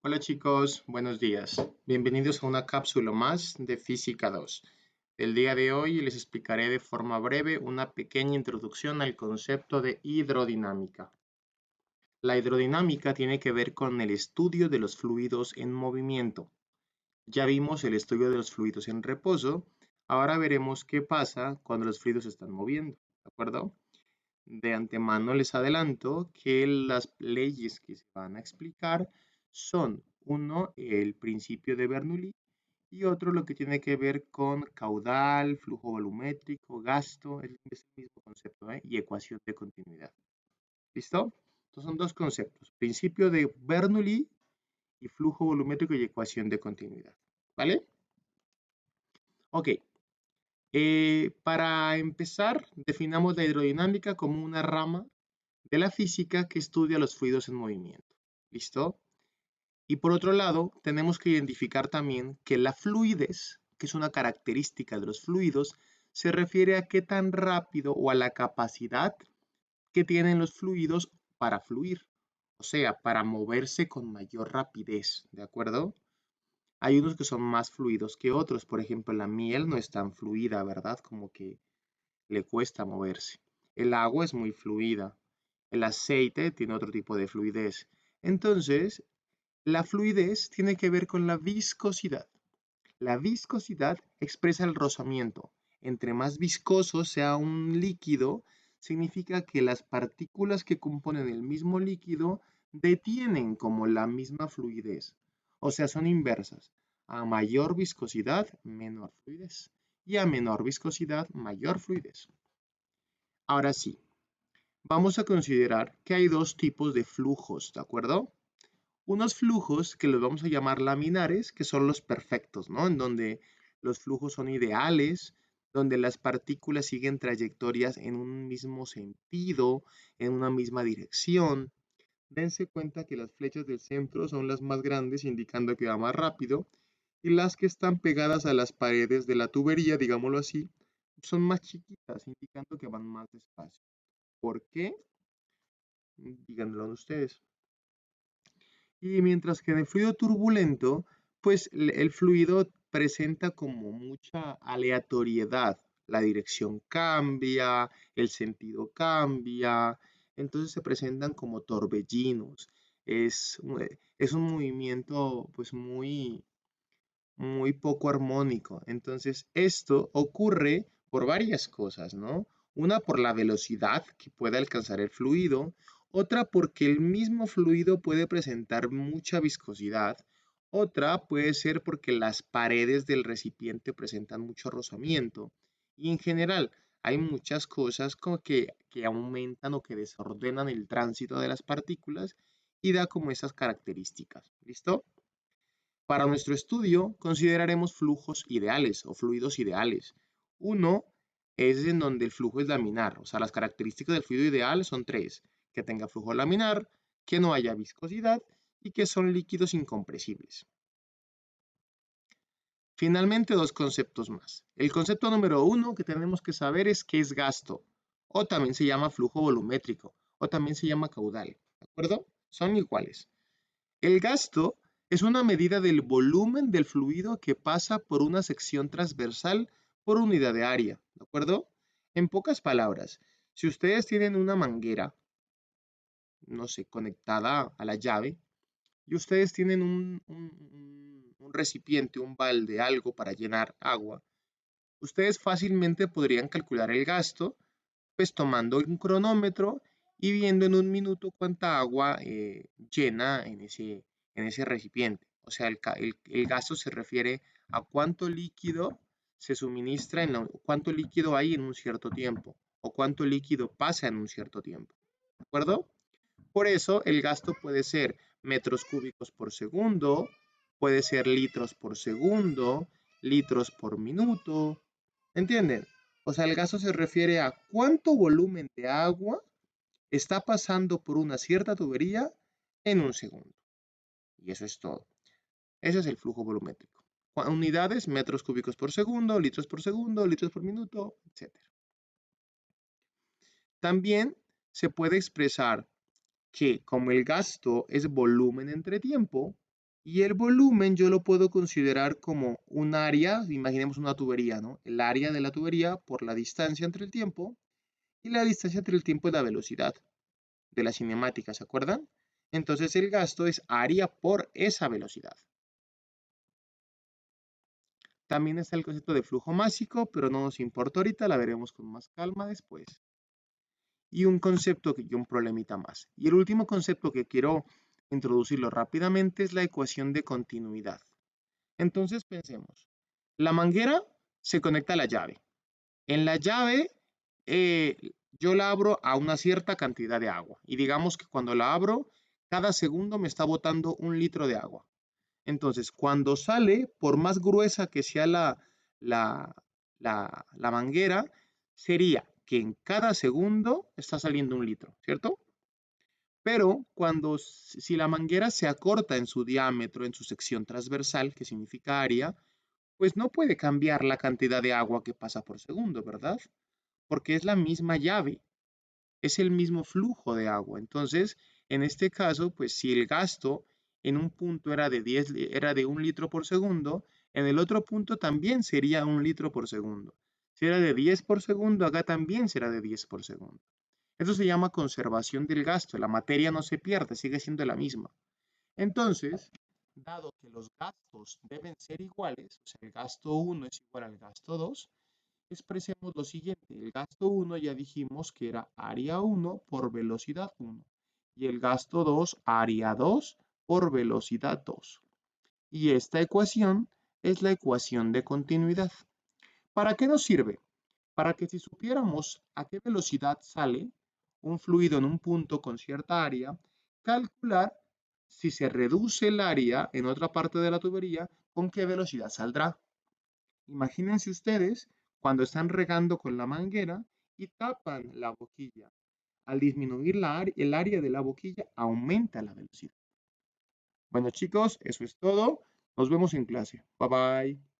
Hola chicos, buenos días. Bienvenidos a una cápsula más de Física 2. El día de hoy les explicaré de forma breve una pequeña introducción al concepto de hidrodinámica. La hidrodinámica tiene que ver con el estudio de los fluidos en movimiento. Ya vimos el estudio de los fluidos en reposo, ahora veremos qué pasa cuando los fluidos se están moviendo, ¿de acuerdo? De antemano les adelanto que las leyes que se van a explicar son, uno, el principio de Bernoulli y otro lo que tiene que ver con caudal, flujo volumétrico, gasto, es el mismo concepto, ¿eh? Y ecuación de continuidad. ¿Listo? Estos son dos conceptos, principio de Bernoulli y flujo volumétrico y ecuación de continuidad. ¿Vale? Ok, para empezar, definamos la hidrodinámica como una rama de la física que estudia los fluidos en movimiento. ¿Listo? Y por otro lado, tenemos que identificar también que la fluidez, que es una característica de los fluidos, se refiere a qué tan rápido o a la capacidad que tienen los fluidos para fluir, o sea, para moverse con mayor rapidez, ¿de acuerdo? Hay unos que son más fluidos que otros, por ejemplo, la miel no es tan fluida, ¿verdad? Como que le cuesta moverse. El agua es muy fluida. El aceite tiene otro tipo de fluidez. Entonces, la fluidez tiene que ver con la viscosidad. La viscosidad expresa el rozamiento. Entre más viscoso sea un líquido, significa que las partículas que componen el mismo líquido detienen como la misma fluidez. O sea, son inversas. A mayor viscosidad, menor fluidez. Y a menor viscosidad, mayor fluidez. Ahora sí, vamos a considerar que hay dos tipos de flujos, ¿de acuerdo? Unos flujos que los vamos a llamar laminares, que son los perfectos, ¿no? En donde los flujos son ideales, donde las partículas siguen trayectorias en un mismo sentido, en una misma dirección. Dense cuenta que las flechas del centro son las más grandes, indicando que va más rápido, y las que están pegadas a las paredes de la tubería, digámoslo así, son más chiquitas, indicando que van más despacio. ¿Por qué? Díganmelo ustedes. Y mientras que en el fluido turbulento, pues el fluido presenta como mucha aleatoriedad. La dirección cambia, el sentido cambia, entonces se presentan como torbellinos. Es un movimiento pues muy poco armónico. Entonces esto ocurre por varias cosas, ¿no? Una por la velocidad que puede alcanzar el fluido, otra porque el mismo fluido puede presentar mucha viscosidad, otra puede ser porque las paredes del recipiente presentan mucho rozamiento y en general hay muchas cosas como que aumentan o que desordenan el tránsito de las partículas y da como esas características. ¿Listo? Para nuestro estudio consideraremos flujos ideales o fluidos ideales. Uno es en donde el flujo es laminar, o sea, las características del fluido ideal son tres: que tenga flujo laminar, que no haya viscosidad y que son líquidos incompresibles. Finalmente, dos conceptos más. El concepto número uno que tenemos que saber es qué es gasto, o también se llama flujo volumétrico, o también se llama caudal, ¿de acuerdo? Son iguales. El gasto es una medida del volumen del fluido que pasa por una sección transversal por unidad de área, ¿de acuerdo? En pocas palabras, si ustedes tienen una manguera, no sé, conectada a la llave, y ustedes tienen un recipiente, un balde, algo para llenar agua, ustedes fácilmente podrían calcular el gasto, pues tomando un cronómetro y viendo en un minuto cuánta agua llena en ese recipiente. O sea, el gasto se refiere a cuánto líquido se suministra, cuánto líquido hay en un cierto tiempo o cuánto líquido pasa en un cierto tiempo. ¿De acuerdo? Por eso el gasto puede ser metros cúbicos por segundo, puede ser litros por segundo, litros por minuto. ¿Entienden? O sea, el gasto se refiere a cuánto volumen de agua está pasando por una cierta tubería en un segundo. Y eso es todo. Ese es el flujo volumétrico. Unidades, metros cúbicos por segundo, litros por minuto, etc. También se puede expresar que como el gasto es volumen entre tiempo, Y el volumen yo lo puedo considerar como un área, imaginemos una tubería, ¿no? El área de la tubería por la distancia entre el tiempo, y la distancia entre el tiempo es la velocidad de la cinemática, ¿se acuerdan? Entonces el gasto es área por esa velocidad. También está el concepto de flujo másico, pero no nos importa ahorita, la veremos con más calma después. Y un concepto y un problemita más. Y el último concepto que quiero introducirlo rápidamente es la ecuación de continuidad. Entonces pensemos, la manguera se conecta a la llave. En la llave yo la abro a una cierta cantidad de agua y digamos que cuando la abro, cada segundo me está botando 1 litro de agua. Entonces, cuando sale, por más gruesa que sea la, la manguera, sería que en cada segundo está saliendo 1 litro, ¿cierto? Pero si la manguera se acorta en su diámetro, en su sección transversal, que significa área, pues no puede cambiar la cantidad de agua que pasa por segundo, ¿verdad? Porque es la misma llave, es el mismo flujo de agua. Entonces, en este caso, pues si el gasto en un punto era de 1 litro por segundo, en el otro punto también sería 1 litro por segundo. Si era de 10 por segundo, acá también será de 10 por segundo. Eso se llama conservación del gasto. La materia no se pierde, sigue siendo la misma. Entonces, dado que los gastos deben ser iguales, o sea, el gasto 1 es igual al gasto 2, expresemos lo siguiente. El gasto 1 ya dijimos que era área 1 por velocidad 1 y el gasto 2 área 2 por velocidad 2. Y esta ecuación es la ecuación de continuidad. ¿Para qué nos sirve? Para que si supiéramos a qué velocidad sale un fluido en un punto con cierta área, calcular si se reduce el área en otra parte de la tubería, con qué velocidad saldrá. Imagínense ustedes cuando están regando con la manguera y tapan la boquilla. Al disminuir el área de la boquilla, aumenta la velocidad. Bueno, chicos, eso es todo. Nos vemos en clase. Bye bye.